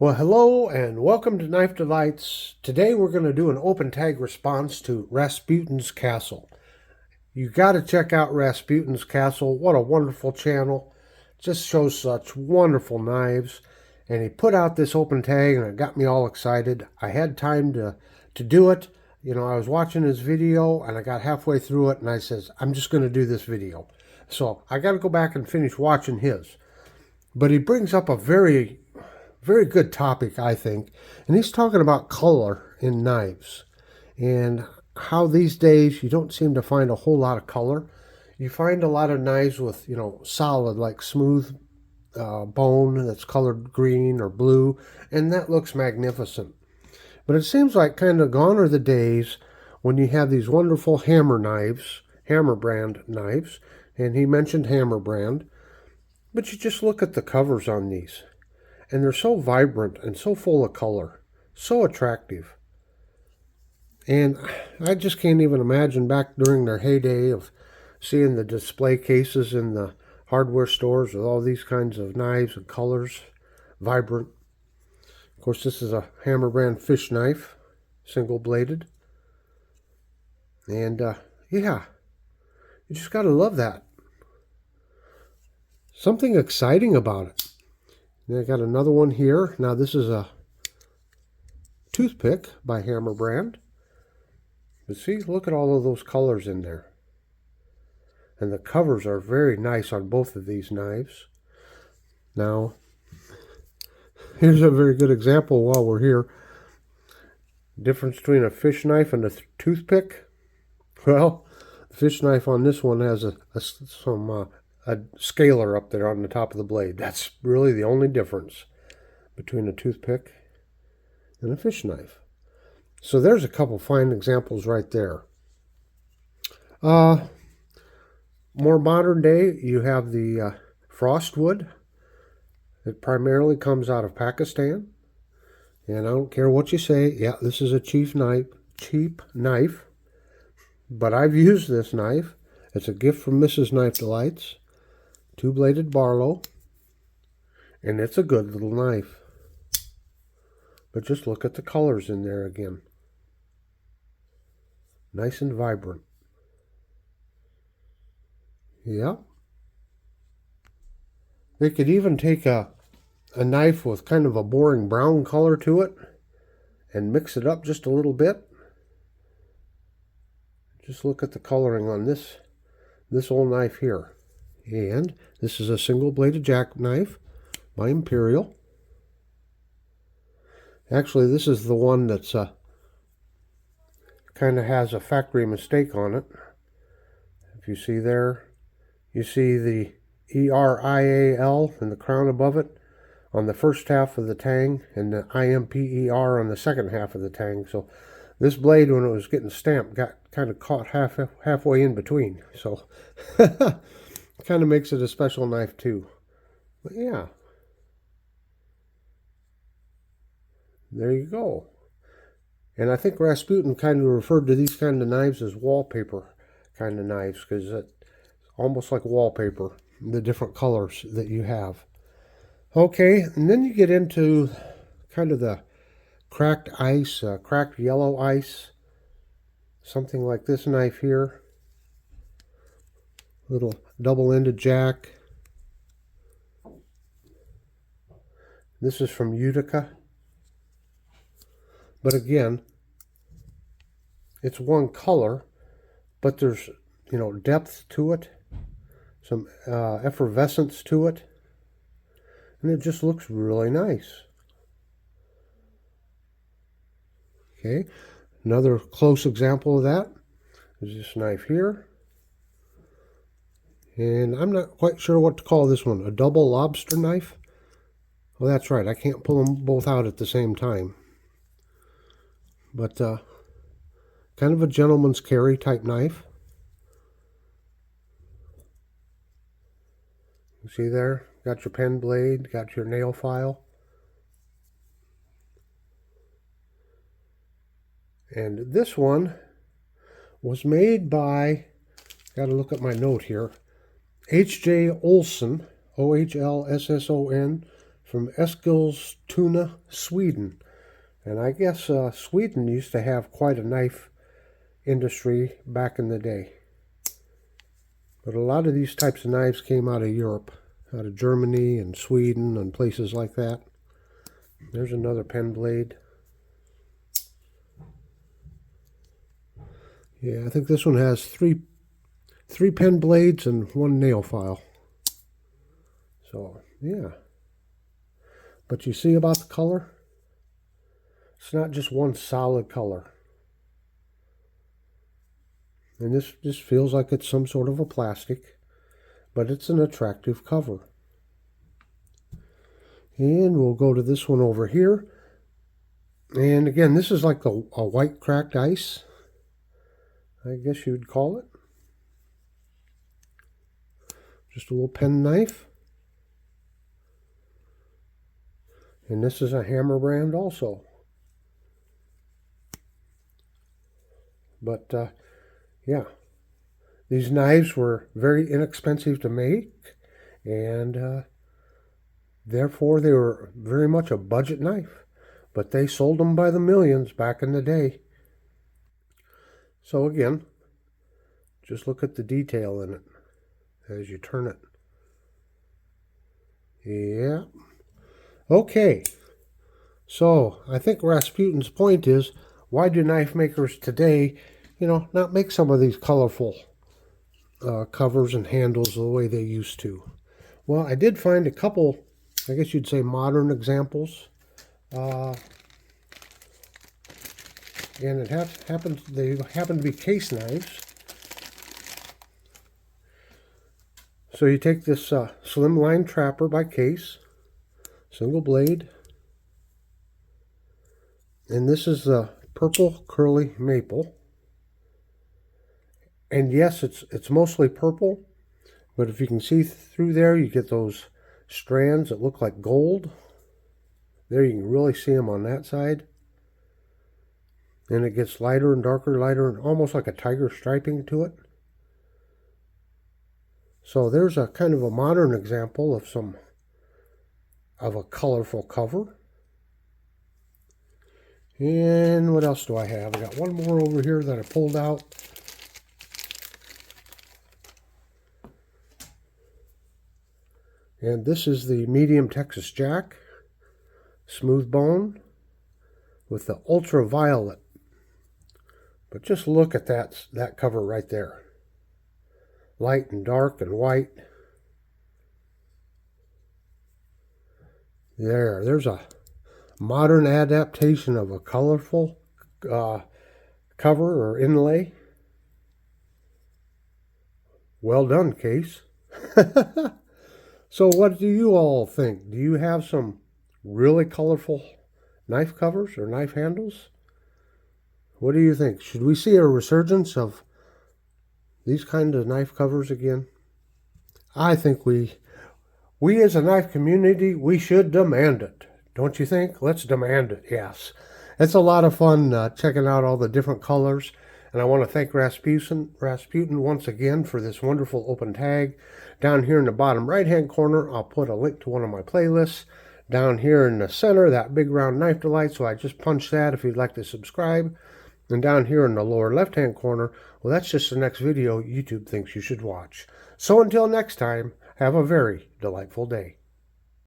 Well, hello and welcome to Knife Delights. Today we're going to do an open tag response to Rasputin's Castle. You got to check out Rasputin's Castle. What a wonderful channel. Just shows such wonderful knives. And he put out this open tag and it got me all excited. I had time to do it. You know, I was watching his video and I got halfway through it and I says, I'm just going to do this video. So I got to go back and finish watching his. But he brings up a very good topic, I think. And he's talking about color in knives and how these days you don't seem to find a whole lot of color. You find a lot of knives with, solid, like smooth bone that's colored green or blue, and that looks magnificent. But it seems like kind of gone are the days when you have these wonderful hammer knives, hammer brand knives, and he mentioned hammer brand. But you just look at the covers on these. And they're so vibrant and so full of color, so attractive. And I just can't even imagine back during their heyday of seeing the display cases in the hardware stores with all these kinds of knives and colors, vibrant. Of course, this is a hammer brand fish knife, single bladed. And yeah, you just got to love that. Something exciting about it. And I got another one here. Now this is a toothpick by Hammer Brand. But see, look at all of those colors in there. And the covers are very nice on both of these knives. Now, here's a very good example while we're here. Difference between a fish knife and a toothpick. Well, the fish knife on this one has a scaler up there on the top of the blade. That's really the only difference between a toothpick and a fish knife. So there's a couple fine examples right there. More modern day, you have the frostwood. It primarily comes out of Pakistan. And I don't care what you say, yeah, this is a cheap knife. But I've used this knife. It's a gift from Mrs. Knife Delights. Two-bladed Barlow, and it's a good little knife. But just look at the colors in there again. Nice and vibrant. Yeah. They could even take a knife with kind of a boring brown color to it and mix it up just a little bit. Just look at the coloring on this old knife here. And this is a single-bladed jackknife by Imperial. Actually, this is the one that's kind of has a factory mistake on it. If you see there, you see the ERIAL in the crown above it on the first half of the tang and the IMPER on the second half of the tang. So this blade, when it was getting stamped, got kind of caught halfway in between. So kind of makes it a special knife too. But yeah, there you go. And I think Rasputin kind of referred to these kind of knives as wallpaper kind of knives, because it's almost like wallpaper, the different colors that you have. Okay, and then you get into kind of the cracked ice, cracked yellow ice, something like this knife here. Little double-ended jack. This is from Utica. But again, it's one color, but there's, depth to it, some effervescence to it, and it just looks really nice. Okay, another close example of that is this knife here. And I'm not quite sure what to call this one. A double lobster knife? Well, that's right. I can't pull them both out at the same time. But kind of a gentleman's carry type knife. You see there? Got your pen blade, got your nail file. And this one was made by, got to look at my note here, H.J. Olson, Olsson, from Eskilstuna, Sweden. And I guess Sweden used to have quite a knife industry back in the day. But a lot of these types of knives came out of Europe, out of Germany and Sweden and places like that. There's another pen blade. Yeah, I think this one has three pen blades and one nail file. So, yeah. But you see about the color? It's not just one solid color. And this just feels like it's some sort of a plastic, but it's an attractive cover. And we'll go to this one over here. And again, this is like a white cracked ice, I guess you'd call it. Just a little pen knife. And this is a Hammer brand also. But yeah, these knives were very inexpensive to make, and therefore they were very much a budget knife. But they sold them by the millions back in the day. So again, just look at the detail in it as you turn it. Yeah. Okay. So I think Rasputin's point is, why do knife makers today, not make some of these colorful covers and handles the way they used to? Well, I did find a couple, I guess you'd say, modern examples. And they happen to be case knives. So you take this slimline trapper by Case, single blade, and this is the purple curly maple. And yes, it's mostly purple, but if you can see through there, you get those strands that look like gold. There you can really see them on that side. And it gets lighter and darker, lighter, and almost like a tiger striping to it. So there's a kind of a modern example of a colorful cover. And what else do I have? I got one more over here that I pulled out. And this is the medium Texas Jack, smooth bone with the ultraviolet. But just look at that cover right there. Light and dark and white. There's a modern adaptation of a colorful cover or inlay. Well done, Case. So what do you all think? Do you have some really colorful knife covers or knife handles? What do you think? Should we see a resurgence of these kind of knife covers again? I think we as a knife community, we should demand it. Don't you think? Let's demand it, yes. It's a lot of fun checking out all the different colors. And I want to thank Rasputin once again for this wonderful open tag. Down here in the bottom right-hand corner, I'll put a link to one of my playlists. Down here in the center, that big round knife delight, so I just punch that if you'd like to subscribe. And down here in the lower left-hand corner, well, that's just the next video YouTube thinks you should watch. So until next time, have a very delightful day.